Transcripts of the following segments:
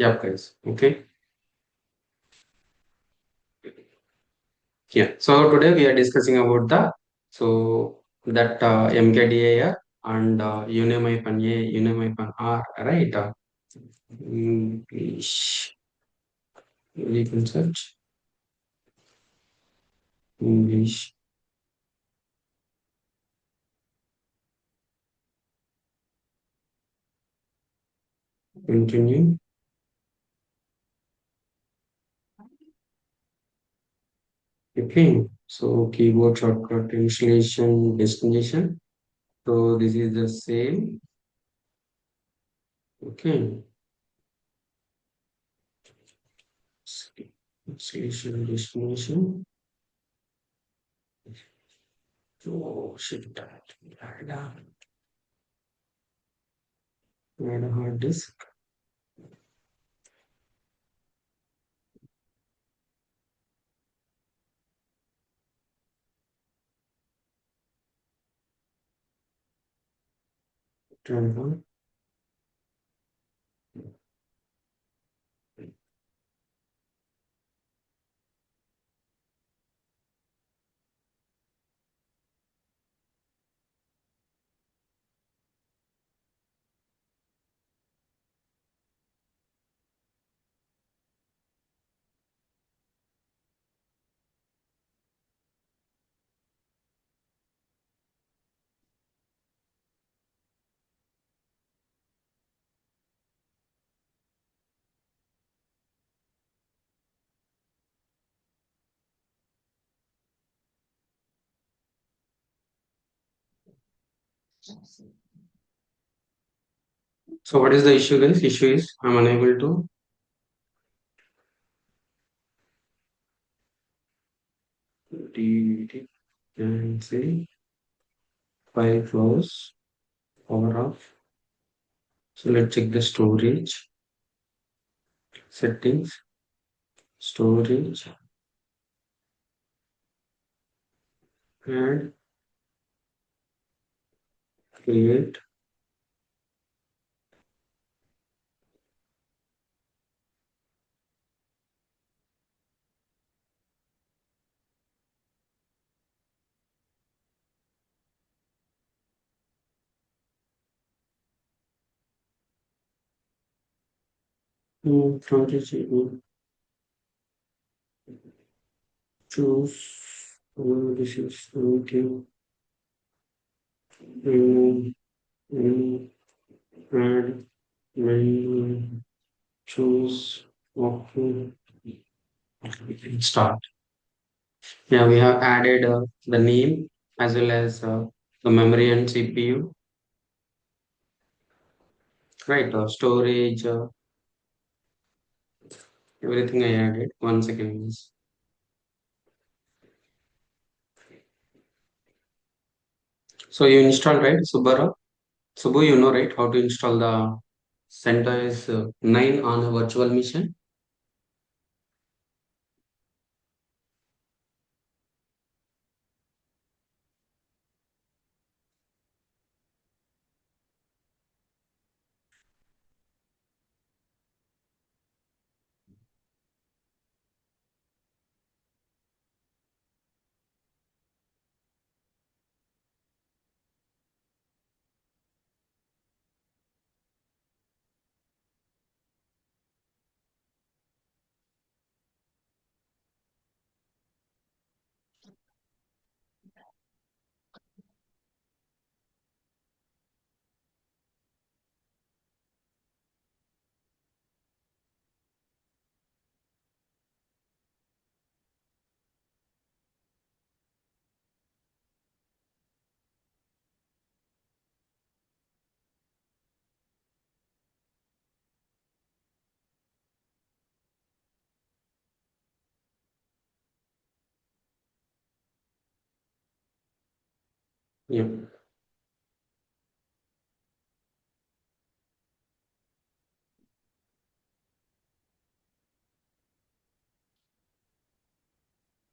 Yep, guys. Okay. Yeah. So today we are discussing about the so that MKDAR and Unime-A, Unime-R, right? English, you can search English. Continue. Okay. So keyboard shortcut installation destination. So this is the same. Okay. Installation destination. Oh shit. Add a hard disk. Turn on. So what is the issue, guys? Issue is I'm unable to delete it and say file close, power off. So let's check the storage settings, storage, and create. From choose. This is okay. Remove, remove, add, menu, choose, okay. We can start. Yeah, we have added the name as well as the memory and CPU, right? Storage, everything I added. 1 second, please. So you installed, right, Subara? Subbu, you know, right, how to install the CentOS 9 on a virtual machine? Yeah.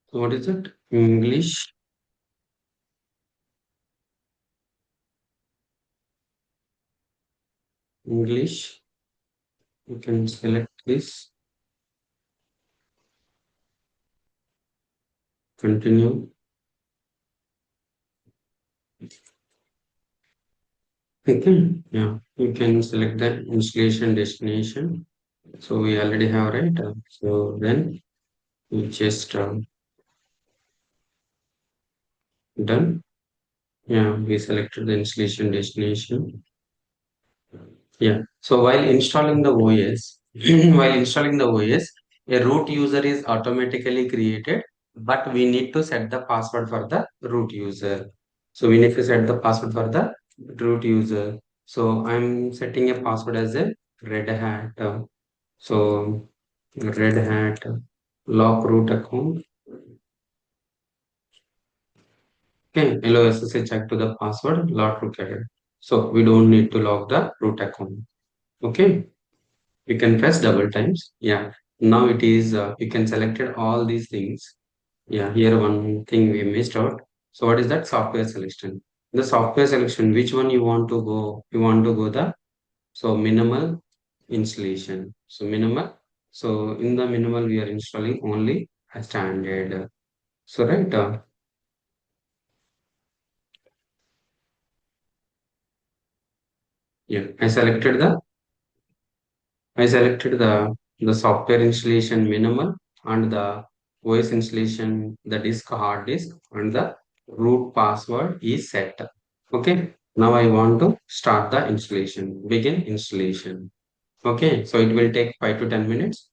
So what is it? English. You can select please continue. Okay, yeah, you can select the installation destination. So we already have, right? So then we just done. Yeah, we selected the installation destination. Yeah. So while installing the OS, while installing the OS, a root user is automatically created, but we need to set the password for the root user. So we need to set the password for the root user. So I'm setting a password as a red hat. So red hat lock root account. Okay, allow SSH check to the password lock root account. So we don't need to log the root account. Okay. You can press double times. Yeah. Now it is, you can selected all these things. Yeah. Here one thing we missed out. So what is that software selection? The software selection, which one you want to go? You want to go the, so minimal installation. So minimal. So in the minimal, we are installing only a standard. So right. Yeah. I selected the software installation minimal and the OS installation, the disk hard disk and the root password is set. Okay. Now I want to start the installation. Begin installation. Okay. So it will take 5 to 10 minutes.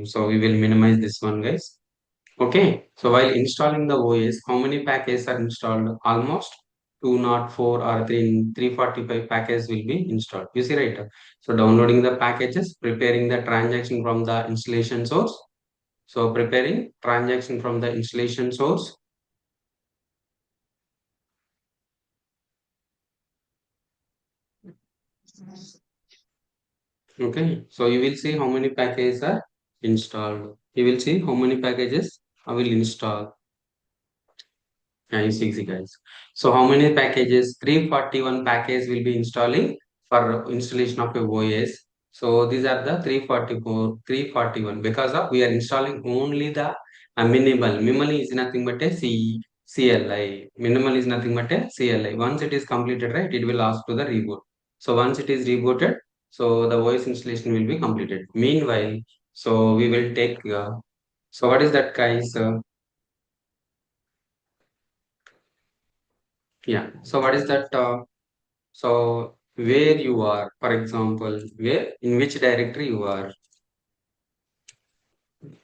So we will minimize this one, guys. Okay, so while installing the OS, how many packages are installed? Almost 204 or 345 packages will be installed. You see, right? So downloading the packages, preparing the transaction from the installation source. So preparing transaction from the installation source. Okay, so you will see how many packages are installed. You will see how many packages I will install. Yeah, you see, guys. So how many packages? 341 packages will be installing for installation of a OS. So these are the 344, 341 because of we are installing only the minimal. Minimal is nothing but a CLI. Minimal is nothing but a CLI. Once it is completed, right, it will ask to the reboot. So once it is rebooted, so the OS installation will be completed. Meanwhile, so we will take. So what is that, guys? Yeah. So what is that? So where you are, for example, where in which directory,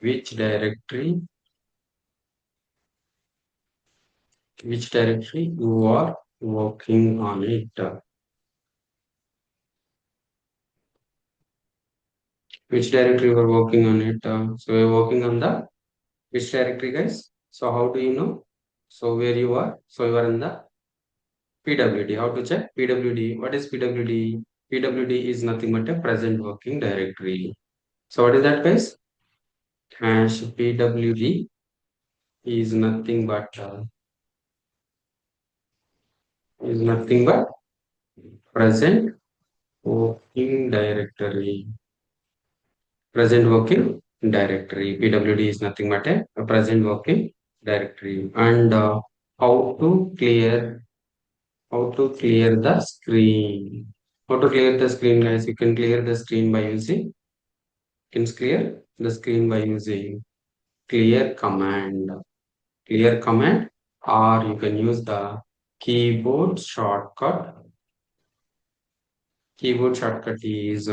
which directory you are working on it, which directory you are working on it. So we're working on the which directory, guys. So how do you know? So where you are? So you are in the PWD. How to check PWD? What is PWD? PWD is nothing but a present working directory. So what is that, guys? Hash PWD is nothing but present working directory. Present working directory. PWD is nothing but a present working directory. And how to clear the screen. How to clear the screen, guys? You can clear the screen by using you can clear the screen by using clear command. Clear command, or you can use the keyboard shortcut. Keyboard shortcut is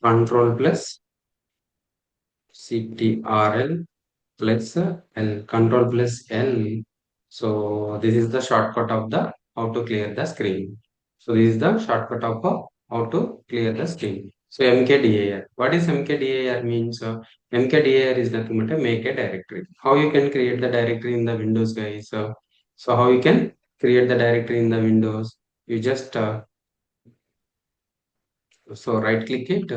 Control plus CTRL plus L, Control plus L. So this is the shortcut of the how to clear the screen. So this is the shortcut of how to clear the screen. So mkdir. What is mkdir means? Mkdir is nothing but a make a directory. How you can create the directory in the Windows, guys? So how you can create the directory in the Windows? You just so right click it.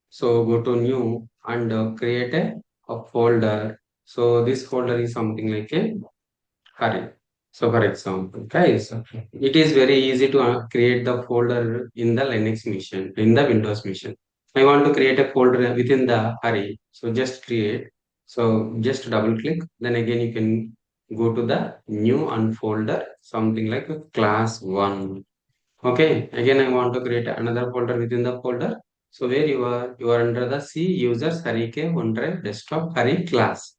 So go to new and create a folder. So this folder is something like a array. So for example, guys, it is very easy to create the folder in the Linux machine, in the Windows machine. I want to create a folder within the array. So just create. So just double click. Then again you can go to the new unfolder, something like a class one. Okay. Again I want to create another folder within the folder. So where you are under the C users array k OneDrive desktop array class.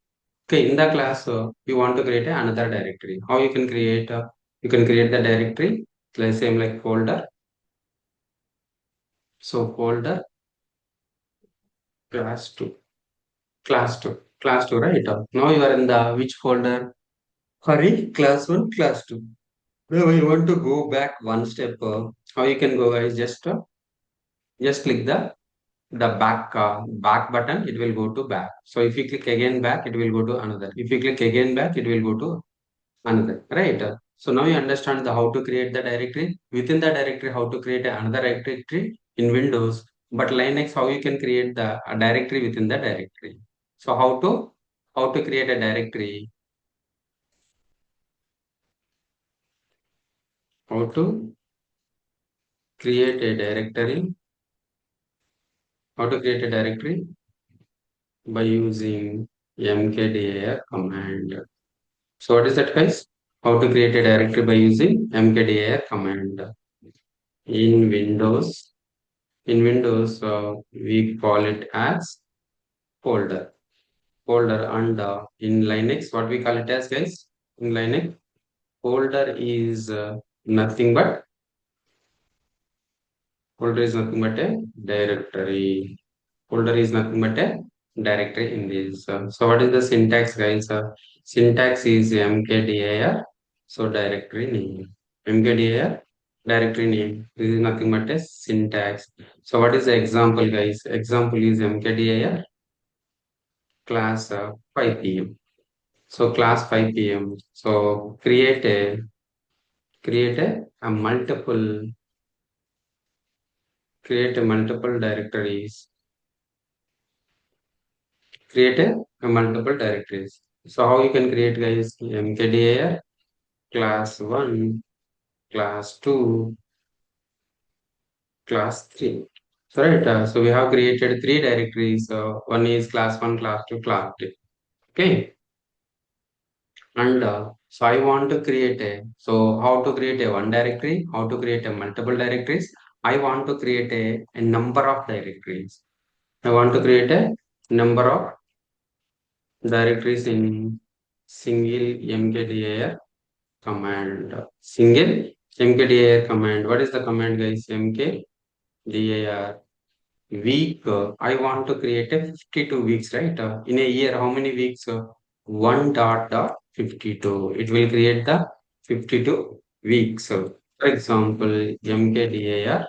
Okay. In the class you want to create another directory. How you can create? You can create the directory. Like same like folder. So folder class two. Class 2, right? Now you are in the which folder? Sorry, class 1, class 2. Now you want to go back one step. How you can go, guys? Just click the back button. It will go to back. So if you click again back, it will go to another. If you click again back, it will go to another, right? So now you understand the how to create the directory within the directory, how to create another directory in Windows. But Linux, how you can create the a directory within the directory. So how to create a directory? How to create a directory? How to create a directory by using mkdir command. So what is that, guys? How to create a directory by using mkdir command in Windows. In Windows, we call it as folder. Folder, and in Linux, what we call it as, guys? In Linux, folder is nothing but folder is nothing but a directory. Folder is nothing but a directory in this. So what is the syntax, guys? Syntax is mkdir. So directory name. Mkdir directory name. This is nothing but a syntax. So what is the example, guys? Example is mkdir class 5 p.m. So class 5 p.m. So create a multiple directories. Create a multiple directories. So how you can create, guys? Mkdir class 1, class 2, class 3. So right, so we have created three directories. One is class 1, class 2, class 3. Okay. And so I want to create so how to create a one directory, how to create a multiple directories. I want to create a number of directories. I want to create a number of directories in single mkdir command. Single mkdir command. What is the command, guys? Mkdir week. I want to create a 52 weeks, right? In a year, how many weeks? 1 dot 52. It will create the 52 weeks. So, for example, mkdir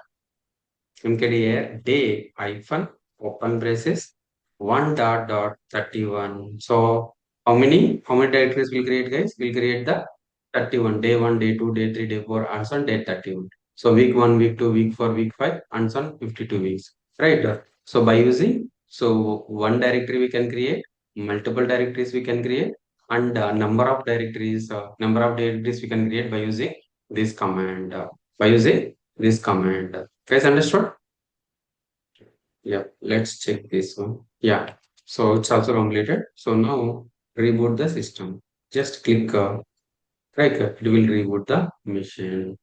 day hyphen open braces 1 dot 31. So how many directories will create, guys? Will create the 31, day 1, day 2, day 3, day 4, and so on day 31. So week 1, week 2, week 4, week 5, and so on 52 weeks, right? So by using one directory we can create, multiple directories we can create, and number of directories we can create by using this command. By using this command. Guys, understood? Yeah, let's check this one. Yeah, so it's also completed. So now reboot the system. Just click right, it will reboot the machine.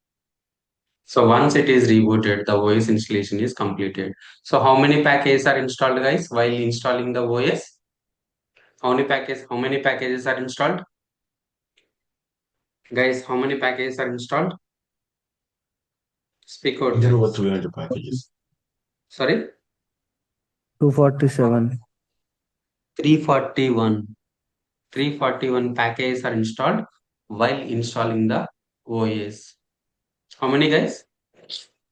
So once it is rebooted, the OS installation is completed. So how many packages are installed, guys, while installing the OS? How many packages are installed? Guys, how many packages are installed? Speak out, There were guys. 300 packages. Sorry? 247. 341. 341 packages are installed while installing the OS. How many, guys?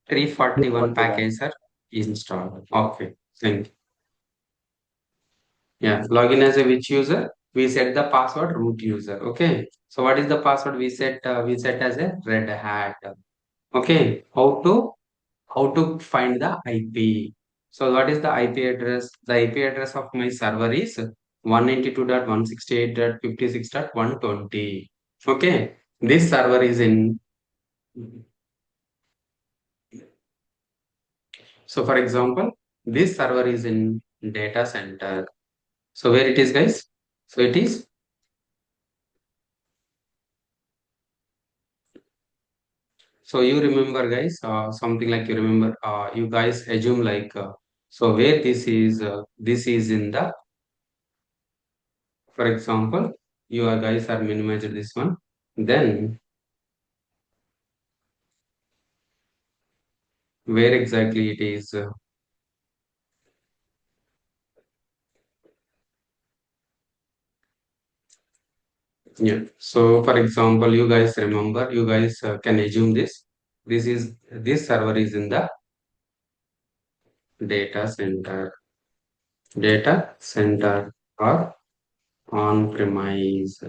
341 341. packages are installed. Okay, thank you. Yeah, login as a which user? We set the password root user. Okay. So what is the password we set? We set as a red hat. Okay. How to find the IP? So what is the IP address? The IP address of my server is 192.168.56.120. Okay. This server is in. So for example, This server is in data center. So where it is, guys? So it is. So you remember, guys, something like you remember. You guys assume like. So where this is. This is in the. For example, you are guys are minimized this one. Then where exactly it is. Yeah. So for example, you guys remember. You guys can assume this. This server is in the data center. Data center or on-premise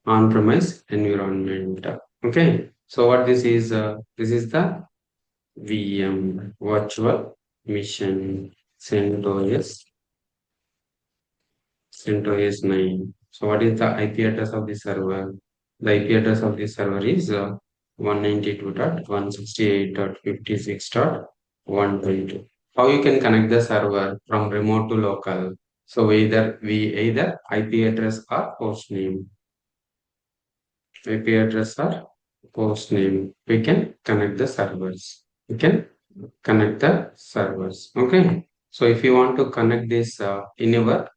on-premise environment. Okay. So what this is? This is the VM virtual machine CentOS CentOS 9. So what is the IP address of the server? The IP address of the server is 192.168.56.122. How you can connect the server from remote to local? So either IP address or host name. IP address or host name. We can connect the servers. We can connect the servers. Okay. So if you want to connect this in your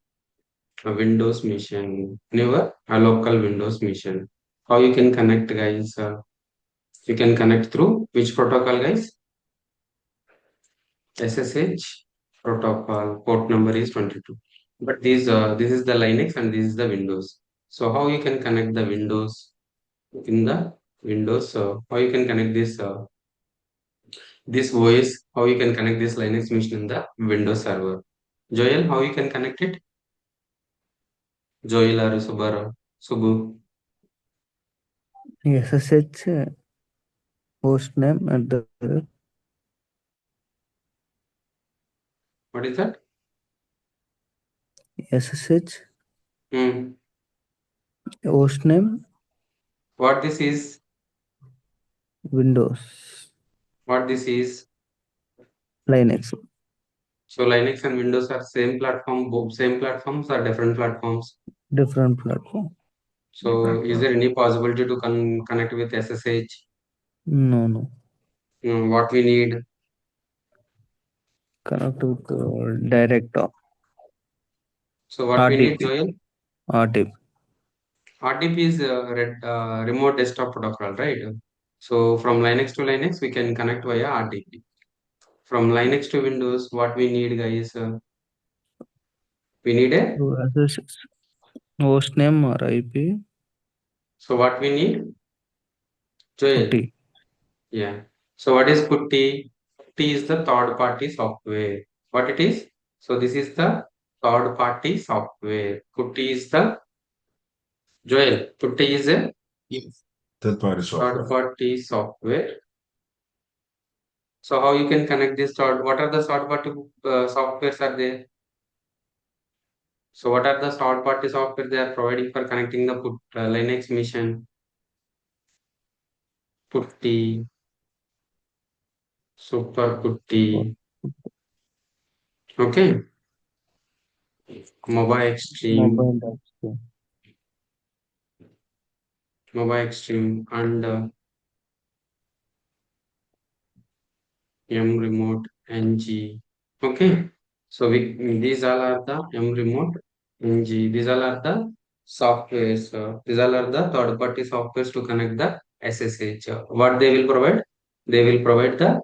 Windows machine, never a local Windows machine. How you can connect, guys? You can connect through which protocol, guys? SSH protocol. Port number is 22. But this is the Linux and this is the Windows. So how you can connect the Windows in the Windows? How you can connect this OS? How you can connect this Linux machine in the Windows server? Joel, how you can connect it? Joel or Subu? SSH host name at the What is that? SSH Hmm. host name What this is? Windows What this is? Linux So Linux and Windows are same platform, both same platforms or different platforms. different platform. So is there any possibility to connect with SSH? No, no. What we need? Connect with direct So what we need, RTP. Joel? RTP. RDP is remote desktop protocol, right? So from Linux to Linux, we can connect via RDP. From Linux to Windows, what we need, guys? We need a. So SSH host name or IP So what we need, Joel? putty. Yeah. So what is Putty? Putty is the third party software. What it is? So this is the third party software. Putty is the Joel. Putty is a Yes. Third party third software. party software. So how you can connect this third? What are the third party softwares are there? So what are the third party software they are providing for connecting the Linux machine? Putty, Super Putty. Okay. Mobile Extreme, Mobile apps. Mobile Extreme, and M remote NG. Okay. So these all are the M remote NG. These all are the softwares. These all are the third party softwares to connect the SSH. What they will provide? They will provide the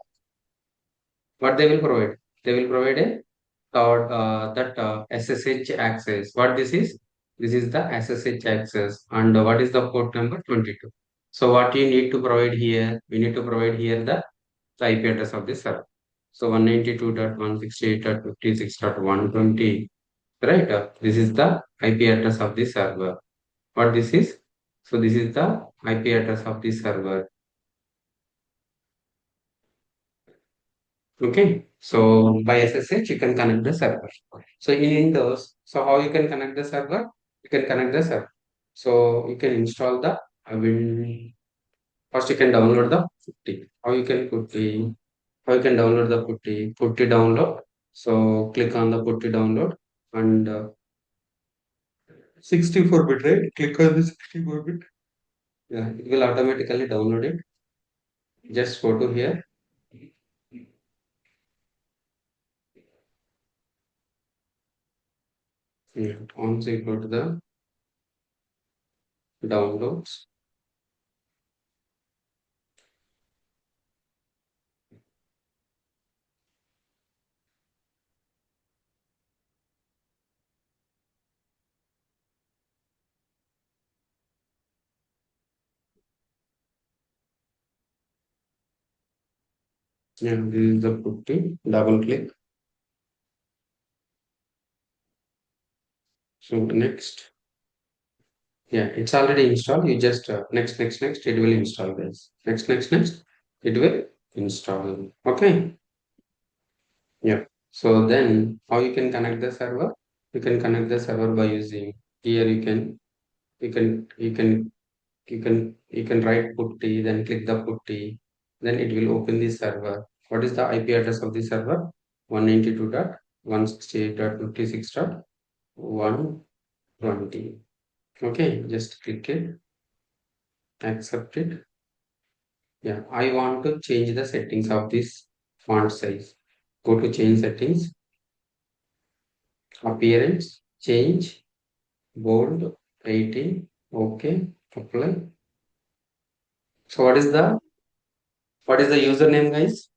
what they will provide? They will provide a third that SSH access. What this is? This is the SSH access. And what is the port number? 22. So what you need to provide here? We need to provide here the IP address of the server. So 192.168.56.120, right? This is the IP address of the server. What this is? So this is the IP address of the server. Okay. So by SSH, you can connect the server. So in Windows, so how you can connect the server? You can connect the server. So you can install the first you can download the putty. How you can putty? How you can download the putty? Putty download. So click on the putty download and 64-bit, right? Click on the 64-bit. Yeah, it will automatically download it. Just go to here. Yeah, once you go to the downloads, yeah, this is the putty. Double click. So next, yeah, it's already installed. You just next, next, next. It will install, guys. Next, next, next. It will install. Okay. Yeah. So then, how you can connect the server? You can connect the server by using here. You can write putty, then click the putty, then it will open the server. What is the IP address of the server? 192.168.56.120. Okay, just click it, accept it. Yeah, I want to change the settings of this font size. Go to change settings, appearance, change, bold, 18. Okay, apply. So what is the username, guys?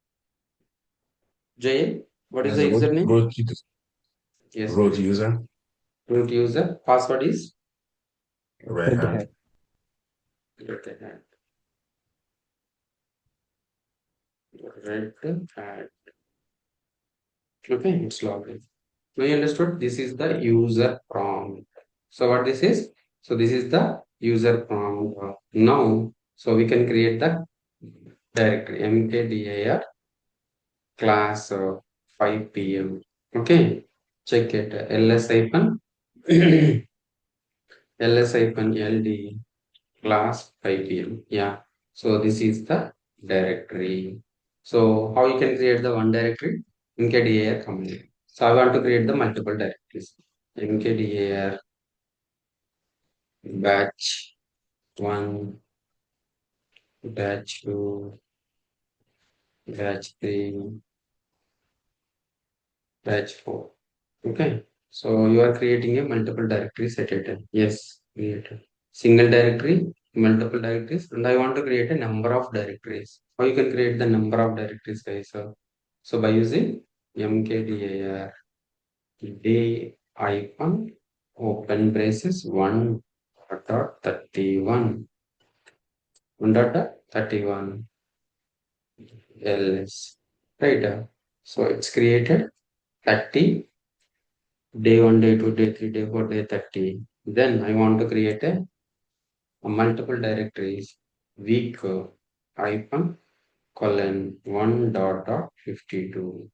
Jay, what is As the a username? Yes, root guys. user, Root user. Password is Red Red Hat. Hat. red hat. Red hat. Okay, it's logged in. Now you understood? This is the user prompt. So what this is? So this is the user prompt. Now, so we can create the directory mkdir class 5 p.m. Okay, check it. ls hyphen ls hyphen ld class 5 p.m. Yeah. So this is the directory. So how you can create the one directory? Mkdir command. So I want to create the multiple directories. Mkdir batch 1, batch 2, batch 3, batch 4. Okay. So you are creating a multiple directories at a time. Yes, create a single directory, multiple directories, and I want to create a number of directories. How you can create the number of directories, guys? So by using mkdir day icon open braces 1.31 1.31 ls, right? So it's created 30 day 1, day 2, day 3, day 4, day 30. Then I want to create a multiple directories week hyphen colon 1 dot 52.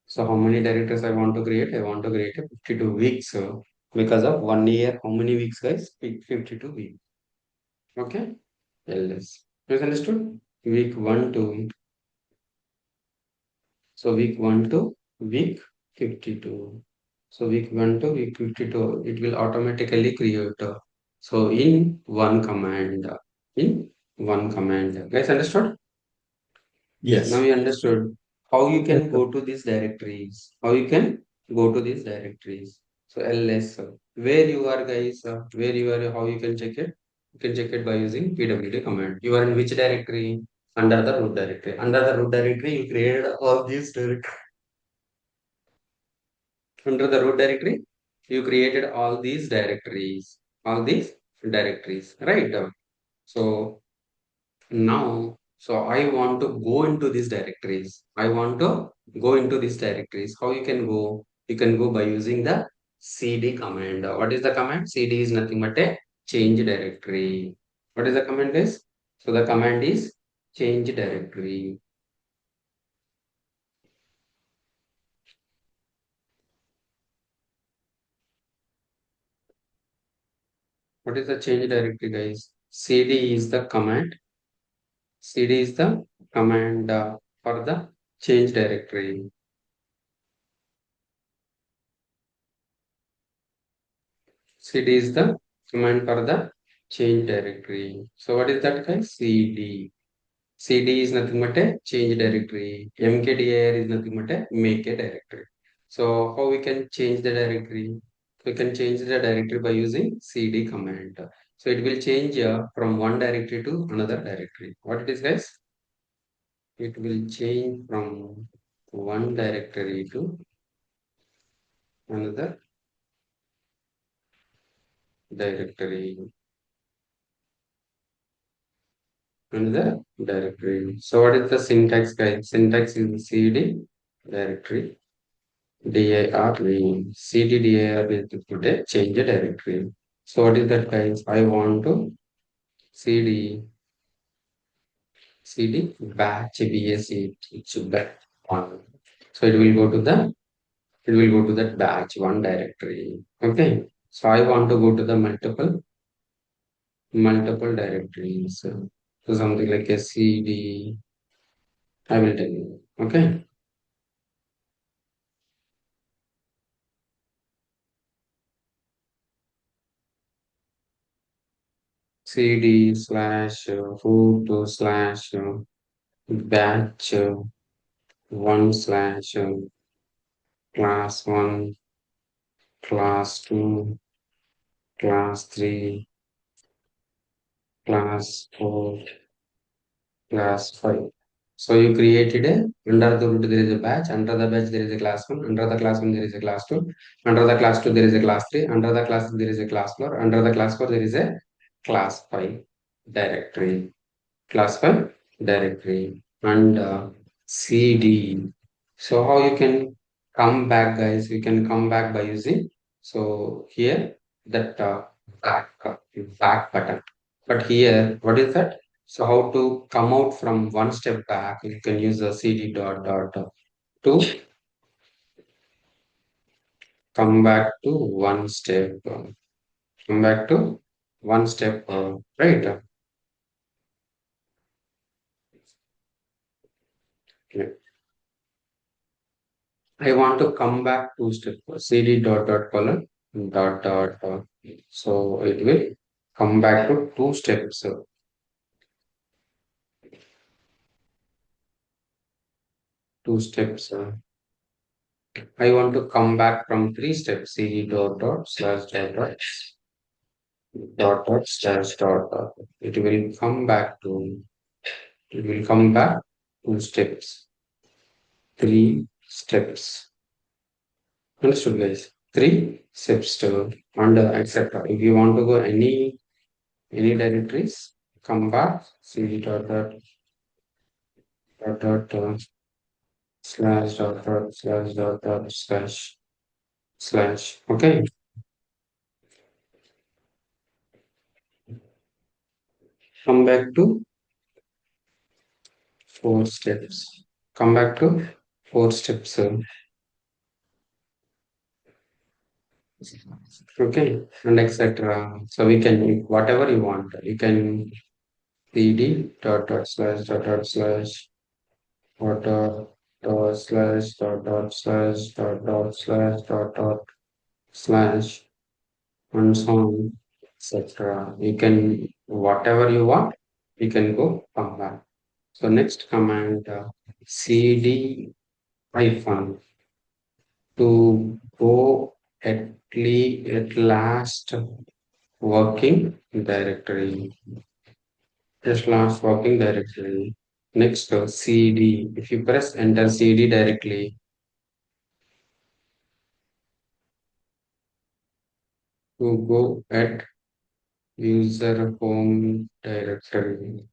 So how many directories I want to create? I want to create a 52 weeks because of 1 year. How many weeks, guys? 52 weeks. Okay. LS. You understood? Week 1 to week 1 to week 52. So week 1 to week 52, it will automatically create. So in one command. In one command. Guys, understood? Now Yes. you understood how you Yes, can sir. go to these directories. How you can go to these directories. So ls, where you are, guys, where you are, how you can check it? You can check it by using pwd command. You are in which directory? Under the root directory. Under the root directory, you created all these directories. Under the root directory, you created all these directories. All these directories, right? So now, so I want to go into these directories. I want to go into these directories. How you can go? You can go by using the cd command. What is the command? Cd is nothing but a change directory. What is the command, guys? So the command is change directory. What is the change directory, guys? Cd is the command. Cd is the command for the change directory. CD is the command for the change directory. So what is that, guys? CD. CD is nothing but a change directory. mkdir is nothing but a make a directory. So how we can change the directory? We can change the directory by using CD command. So it will change from one directory to another directory. What it is, guys? It will change from one directory to another directory. Another directory. So what is the syntax, guys? Syntax is CD directory. dir name. CD dir is to put a change a directory. So what is that, guys? I want to cd batch batch one. So it will go to that batch one directory. Okay. So I want to go to the multiple directories. So something like a cd. I will tell you. Okay. cd slash root slash batch one slash class one, class two, class three, class four, class five. So you created a under the root there is a batch, under the batch there is a class one, under the class one there is a class two, under the class two there is a class three, under the class three there is a class four, under the class four there is a class five directory. Class file directory and cd. So how you can come back, guys? We can come back by using, so here that back button. But here what is that? So how to come out from one step back? You can use the cd to come back to one step, come back to one step, right? Okay. I want to come back two steps. CD colon dot. So it will come back to two steps. Two steps. I want to come back from three steps. CD slash dot slash dot. It will come back to. It will come back two steps. Three steps. Understood, guys? Three steps to and etc. If you want to go any directories, come back, cd dot slash dot slash dot slash slash. Okay, come back to four steps. Come back to four steps. Okay, and etc. So we can whatever you want. You can cd dot slash dot slash dot slash dot slash dot slash dot slash and so on, etc. You can whatever you want, you can go come back. So next command cd hyphen to go at last working directory. Just last working directory. Next cd. If you press enter cd directly, to go at user home directory.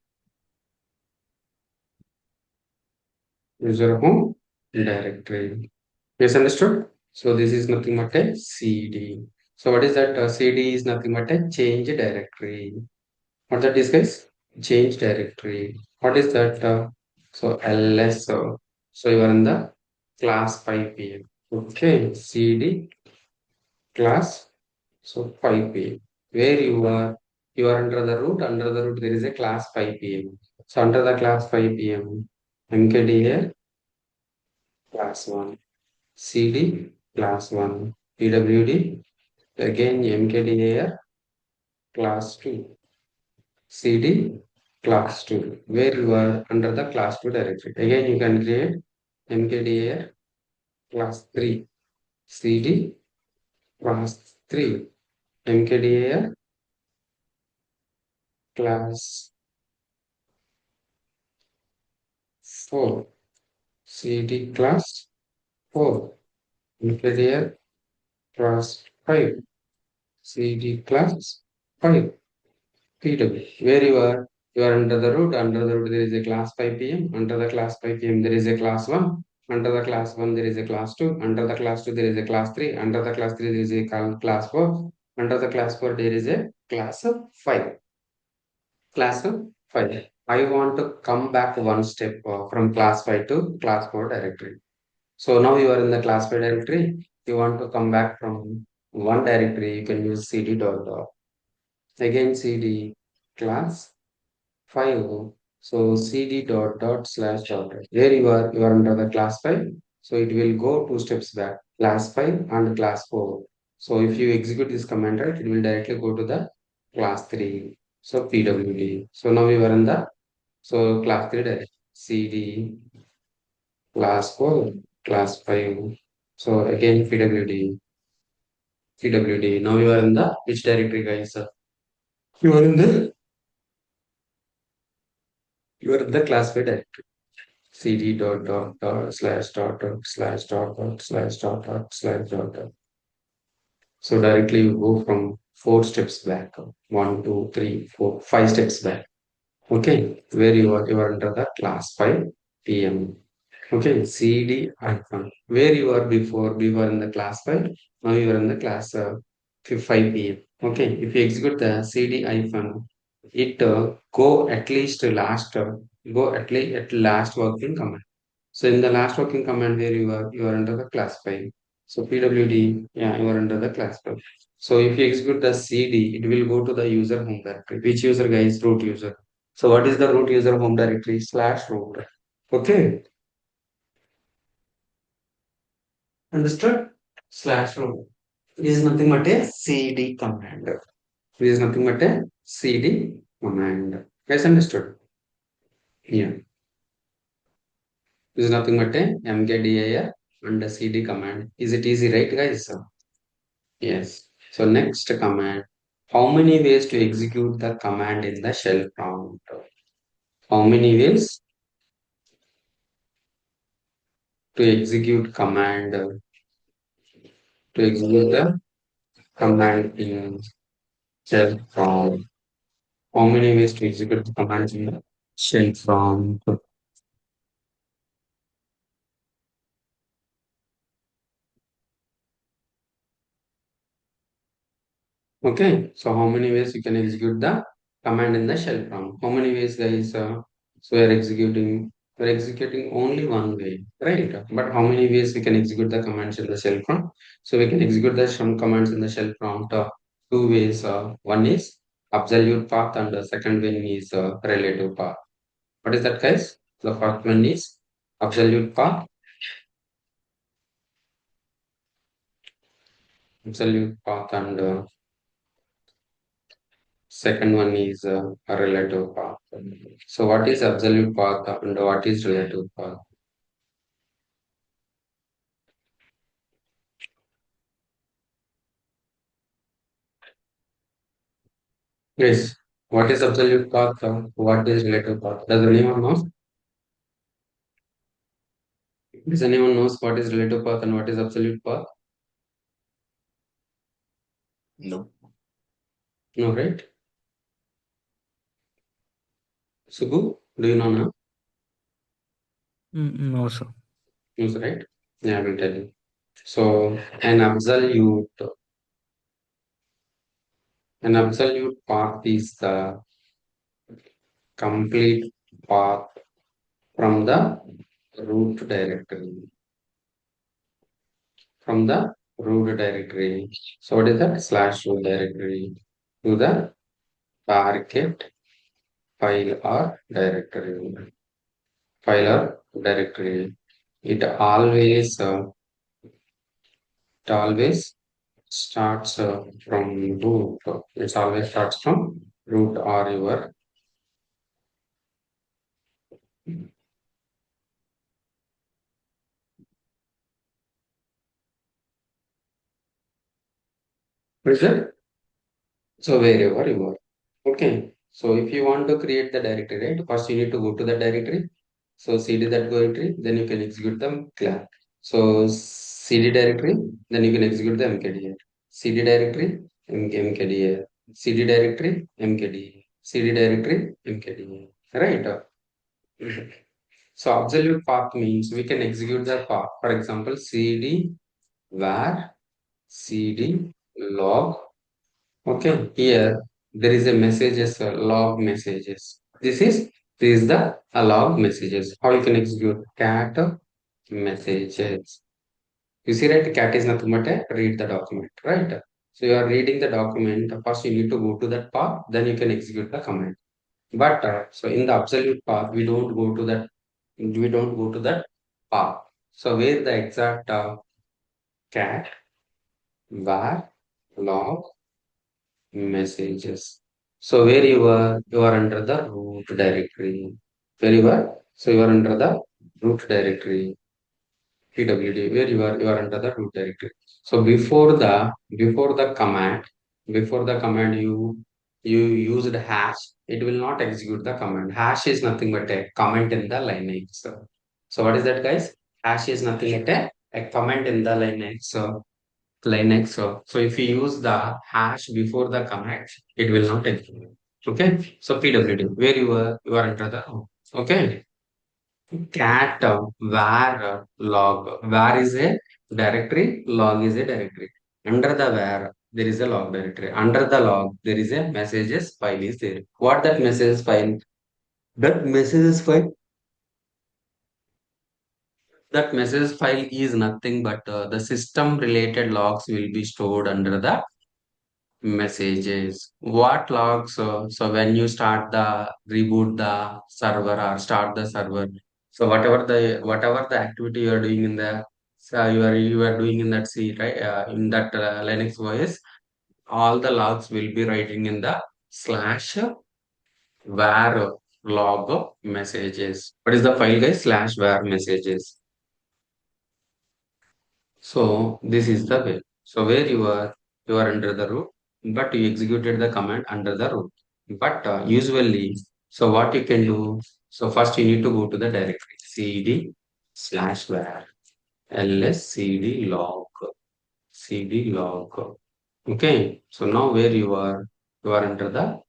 User home directory. Yes, understood? So this is nothing but a CD. So what is that? CD is nothing but a change directory. What that is, guys? Change directory. What is that? So ls. So you are in the class 5 p.m. Okay, CD class. So 5 p.m. Where you are under the root. Under the root there is a class 5 p.m. So under the class 5 p.m. mkdir class 1. CD class 1, PWD Again mkdir class 2 cd class 2, where you are under the class 2 directory. Again you can create mkdir class 3 cd class 3 mkdir class 4 cd class 4 mkdir class 5 cd class 5 PW. Where you are under the root. Under the root there is a class 5 PM. Under the class 5 PM there is a class 1. Under the class 1 there is a class 2. Under the class 2 there is a class 3. Under the class 3 there is a class 4. Under the class 4 there is a class 5. Class 5. I want to come back one step from class 5 to class 4 directory. So now you are in the class 5 directory. You want to come back from one directory. You can use cd dot. Again cd class 5. So cd dot slash dot. Here you are under the class 5. So it will go two steps back, class 5 and class 4. So if you execute this command, right, it will directly go to the class 3. So pwd. So now you are in the class 3 directory. cd class 4 class 5. So again pwd. Now you are in the which directory, guys? You are in the class 5 directory. cd dot slash dot slash dot slash dot slash dot. So directly you go from 4 steps back. 1, 2, 3, 4, 5 steps back. Okay, where you are under the class 5 PM. Okay, cd icon. Where you are before you are in the class 5. Now you are in the class 5 PM. Okay, if you execute the cd icon, it go at last working command. So in the last working command where you are under the class 5. So pwd, yeah, you are under the class 5. So if you execute the cd, it will go to the user home directory. Which user, guys? Root user. So what is the root user home directory? Slash root. Okay, understood? Slash root. This is nothing but a cd command. This is nothing but a cd command. Guys, understood? Yeah. This is nothing but a mkdir and a cd command. Is it easy, right, guys? Yes. So next command. How many ways to execute the command in the shell prompt? How many ways to execute the command in shell prompt? How many ways to execute the command in the shell prompt? Okay, so how many ways you can execute the command in the shell prompt? How many ways, guys? So we're executing only one way, right? But how many ways we can execute the commands in the shell prompt? So we can execute the some commands in the shell prompt two ways. One is absolute path, and the second one is relative path. What is that, guys? The first one is absolute path, and second one is a relative path. So what is absolute path and what is relative path? Yes. What is absolute path? What is relative path? Does anyone know? Does anyone knows what is relative path and what is absolute path? No. No, right? Subbu, do you know now? No, sir. Yes, right? Yeah, I will tell you. So an absolute path is the complete path from the root directory. From the root directory. So what is that? Slash root directory to the target file or directory. File or directory. It always starts from root. It always starts from root or your. Is it? So wherever you are. Okay. So if you want to create the directory, right? First you need to go to the directory. So cd that directory, then you can execute the clan. So cd directory, then you can execute the mkdir. cd directory, mkdir. cd directory, mkdir. cd directory, mkdir. Right? So absolute path means we can execute the path. For example, cd var cd log. Okay, here there is a messages log messages. This is the log messages. How you can execute cat messages. You see, right? Cat is nothing but a read the document, right? So you are reading the document. First, you need to go to that path. Then you can execute the command. But so in the absolute path, we don't go to that. We don't go to that path. So where the exact cat var log messages. So where you are under the root directory. Where you are? So you are under the root directory, PWD, where you are under the root directory. So before the command you used hash, it will not execute the command. Hash is nothing but a comment in the Linux. So what is that, guys? Hash is nothing but a comment in the Linux. So if you use the hash before the command, it will not execute. Okay. So PWD, where you are under the root. Okay. Cat var log. Var is a directory, log is a directory. Under the var, there is a log directory. Under the log, there is a messages file is there. What that messages file? That messages file, that messages file is nothing but the system related logs will be stored under the messages. What logs? So when you start the reboot the server or start the server, so whatever the activity you are doing in the, so you are doing in that C, right, in that Linux OS, all the logs will be writing in the slash var log messages. What is the file, guys? Slash var messages. So this is the way. So where you are under the root, but you executed the command under the root. But usually, so what you can do, so first you need to go to the directory cd slash var ls cd log. Okay, so now where you are under the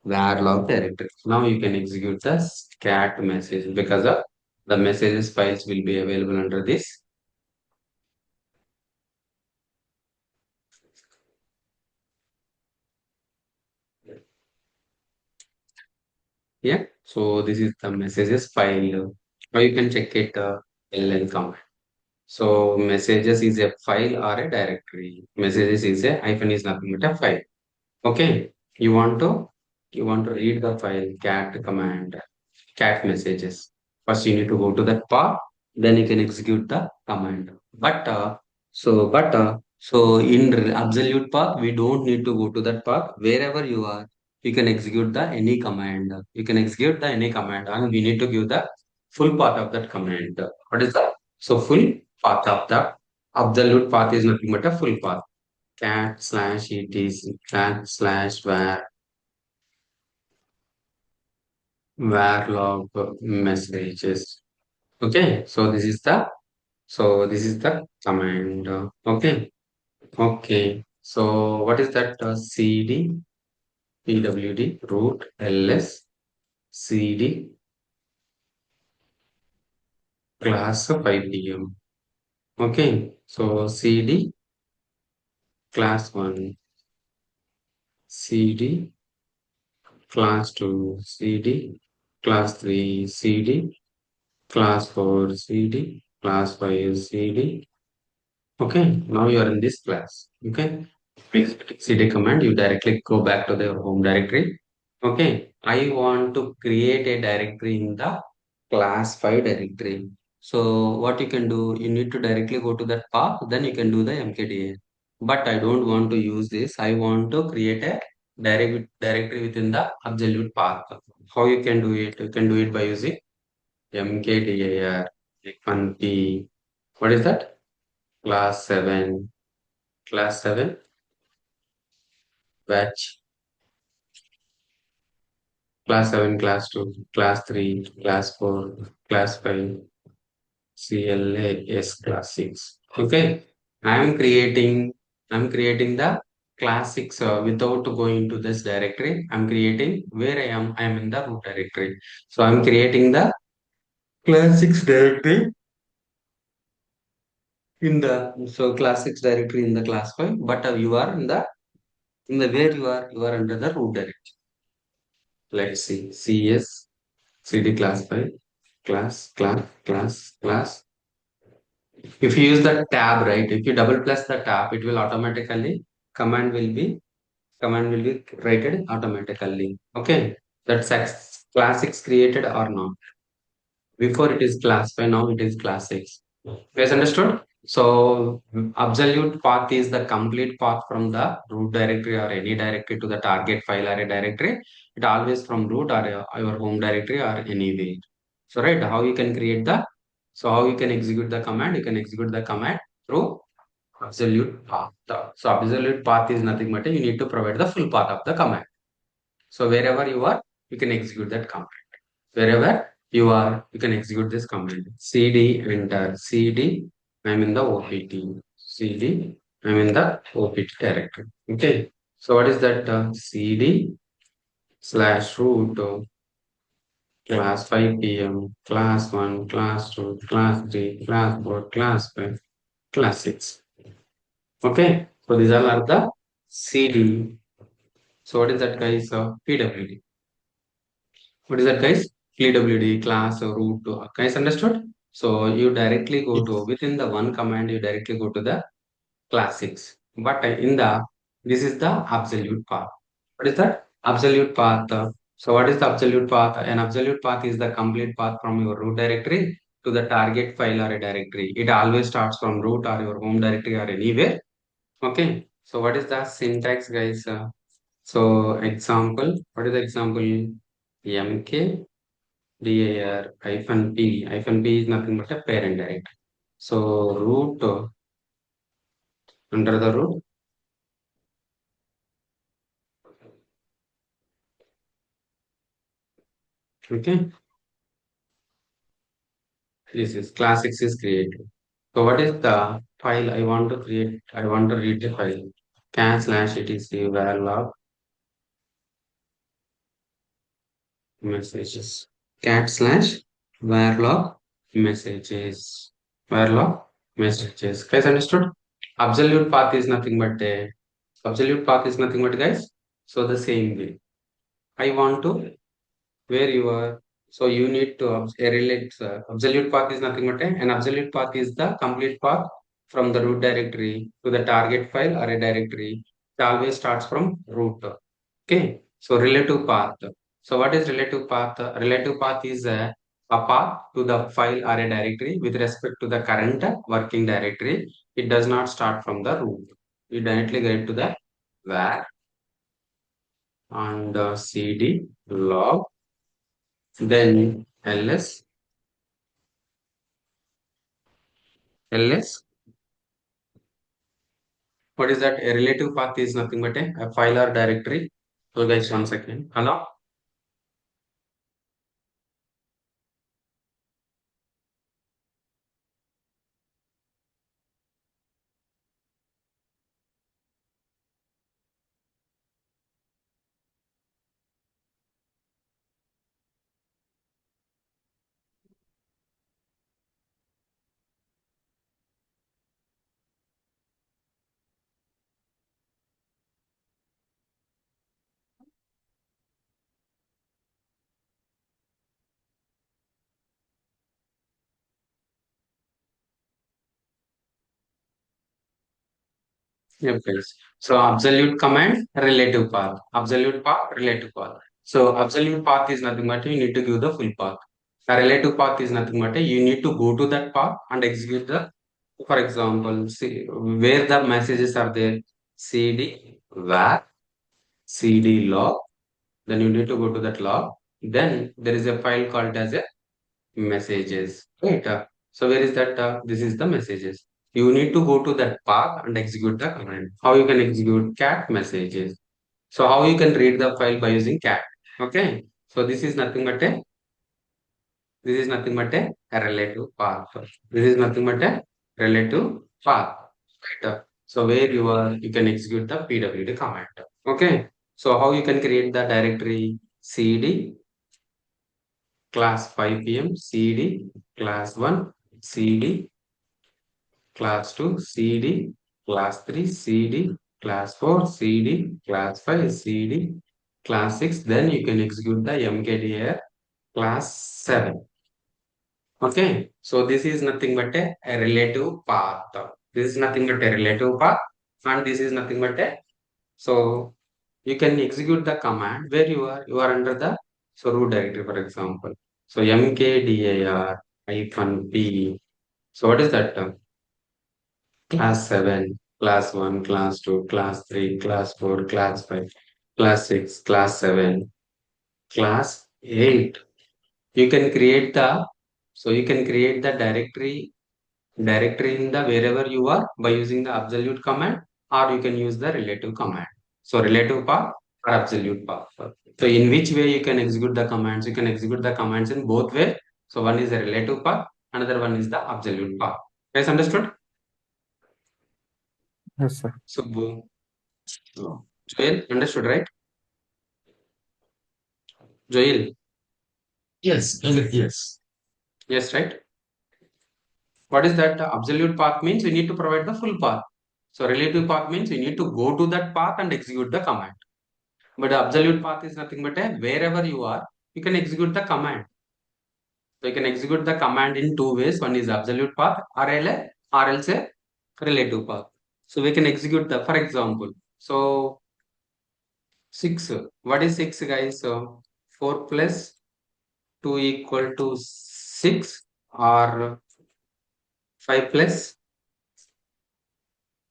var log directory. Now you can execute the cat message because the messages files will be available under this. Yeah, so this is the messages file. Or you can check it LL command. So messages is a file or a directory. Messages is a hyphen is nothing but a file. Okay, you want to read the file cat command, cat messages. First you need to go to that path, then you can execute the command. But so in absolute path, we don't need to go to that path. Wherever you are, you can execute the any command. You can execute the any command, and we need to give the full path of that command. What is that? So full path of the absolute path is nothing but a full path. Cat slash etc cat slash var log messages. Okay, so this is the command. Okay, okay. So what is that? Cd pwd root ls cd class 5dm. Okay, so cd class 1, cd class 2, cd class 3, cd class 4, cd class 5, cd. Okay, now you are in this class. Okay, please cd command, you directly go back to the home directory. Okay, I want to create a directory in the class 5 directory. So what you can do, you need to directly go to that path, then you can do the mkdir. but I don't want to use this. I want to create a directory within the absolute path. How you can do it? You can do it by using mkdir -p. What is that? Class 7, class 7, batch, class 7, class 2, class 3, class 4, class 5, CLAS class 6. Okay. I'm creating the class 6 without going to this directory. I'm creating where I am in the root directory. So I'm creating the class 6 directory class 6 directory in the class 5, but you are in the where you are under the root directory. Let's see. CS CD class 5 class. If you use the tab, right? If you double plus the tab, it will automatically command will be command will be created automatically. Okay, that's class 6 created or not. Before it is class 5, now it is class 6. Guys, understood? So absolute path is the complete path from the root directory or any directory to the target file or a directory. It always from root or your home directory or anywhere. So right, how you can execute the command? You can execute the command through absolute path. So absolute path is nothing but you need to provide the full path of the command. So wherever you are, you can execute that command. Wherever you are, you can execute this command. CD enter CD. I'm in the OPT. CD. I'm in the OPT directory. Okay. So what is that? CD slash root class 5 PM, class 1, class 2, class 3, class 4, class 5, class 6. Okay. So these all are the CD. So what is that, guys? PWD. What is that, guys? PWD class or root. Guys, understood? So you directly go to Yes. within the one command, you directly go to the classics. But this is the absolute path. What is that? Absolute path. So what is the absolute path? An absolute path is the complete path from your root directory to the target file or a directory. It always starts from root or your home directory or anywhere. Okay. So what is the syntax, guys? So example, what is the example? MK dir -p is nothing but a parent directory. So root under the root. Okay. This is class 6 is created. So what is the file I want to create? I want to read the file. Can slash etc var log messages. Cat slash var log messages. Var log messages. Guys, understood? Absolute path is nothing but absolute path is nothing but, guys. So the same way. I want to where you are. So you need to relate. Absolute path is nothing but an absolute path is the complete path from the root directory to the target file or a directory. It always starts from root. Okay. So relative path. So what is relative path? Relative path is a path to the file or a directory with respect to the current working directory. It does not start from the root. You directly get to the var and cd log, then ls. What is that? A relative path is nothing but a file or directory. So guys, one second. Hello? Yep, guys. So absolute command, relative path. Absolute path, relative path. So absolute path is nothing but you need to give the full path. A relative path is nothing but you need to go to that path and execute the For example, see where the messages are there, cd var cd log, then you need to go to that log. Then there is a file called as a messages, right? So where is that? This is the messages. You need to go to that path and execute the command. How you can execute cat messages? So how you can read the file by using cat? Okay. So this is nothing but a relative path. This is nothing but a relative path. Right? So where you can execute the pwd command. Okay. So how you can create the directory cd class 5 pm cd class 1 cd class 2 cd class 3 cd class 4 cd class 5 cd class 6, then you can execute the mkdir class 7. Okay, so this is nothing but a relative path. This is nothing but a relative path, and this is nothing but a, so you can execute the command where you are under the, so root directory, for example. So mkdir hyphen p. So what is that? Class 7, class 1, class 2, class 3, class 4, class 5, class 6, class 7, class 8. You can create the, so you can create the directory in the wherever you are by using the absolute command, or you can use the relative command. So relative path or absolute path. So in which way you can execute the commands? You can execute the commands in both ways. So one is a relative path, another one is the absolute path. Guys, understood? Yes, sir. So Joel, understood, right? Joel, Yes. Yes. yes, right? What is that? Absolute path means we need to provide the full path. So relative path means we need to go to that path and execute the command. But the absolute path is nothing but a wherever you are, you can execute the command. So you can execute the command in two ways. One is absolute path or else a relative path. So we can execute the, for example, so 6. What is 6, guys? So 4 plus 2 equal to 6, or 5 plus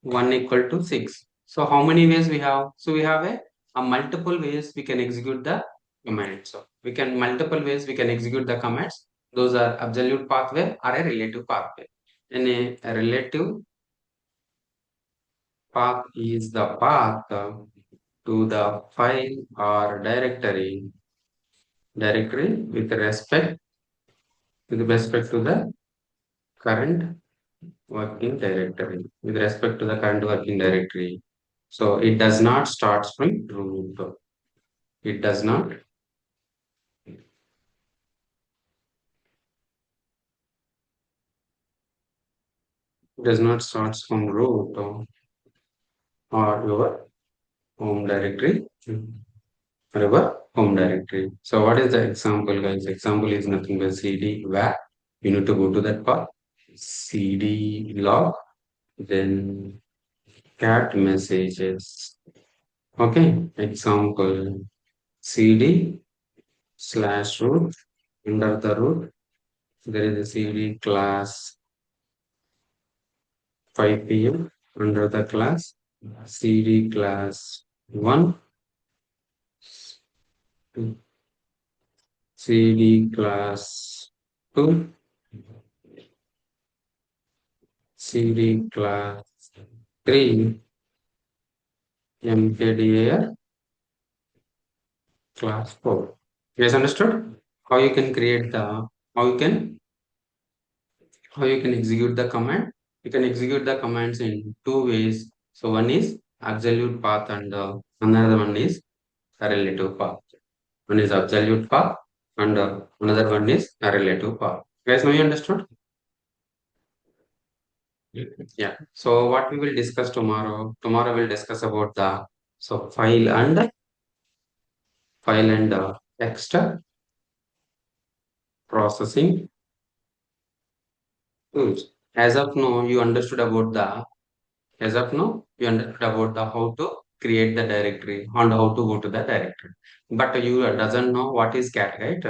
1 equal to 6. So how many ways we have? So we have a multiple ways we can execute the command. So we can multiple ways we can execute the commands. Those are absolute pathway or a relative pathway. And a relative path is the path to the file or directory with respect to the current working directory. With respect to the current working directory. So it does not start from root. It does not start from root or your home directory. Or your home directory. So what is the example, guys? Example is nothing but cd var. You need to go to that path. Cd log, then cat messages. Okay. Example cd slash root. Under the root, there is a cd class 5 pm. Under the class cd class 1, cd class 2, cd class 3, mkdir class 4. Yes, understood? How you can create the, how you can how you can execute the command? You can execute the commands in two ways. So one is absolute path, and another one is a relative path. One is absolute path, and another one is a relative path. Guys, now you understood? Yeah. So what we will discuss tomorrow? Tomorrow we'll discuss about the, so file and text processing tools. As of now, you understood about the how to create the directory and how to go to the directory. But you doesn't know what is cat, right?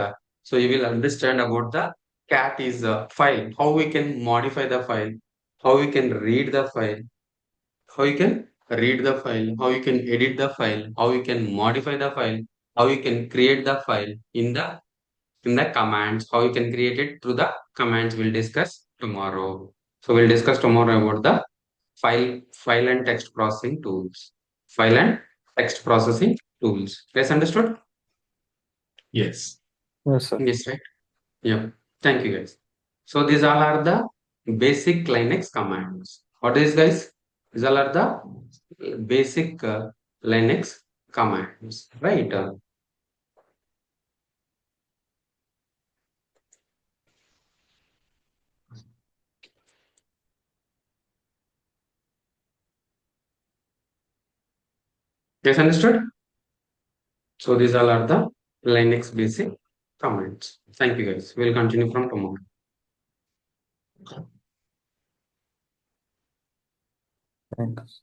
So you will understand about the cat is a file, how we can modify the file. how you can read the file, how you can read the file, how you can edit the file, how you can modify the file, how you can create the file in the commands, how you can create it through the commands. We'll discuss tomorrow. So we'll discuss tomorrow about the file and text processing tools. File and text processing tools. Guys, understood? Yes. Yes, sir. Yes, right? Yeah. Thank you, guys. So these all are the basic Linux commands. What is, guys? These all are the basic Linux commands, right? Yes, understood? So these all are the Linux basic commands. Thank you, guys. We'll continue from tomorrow. Thanks.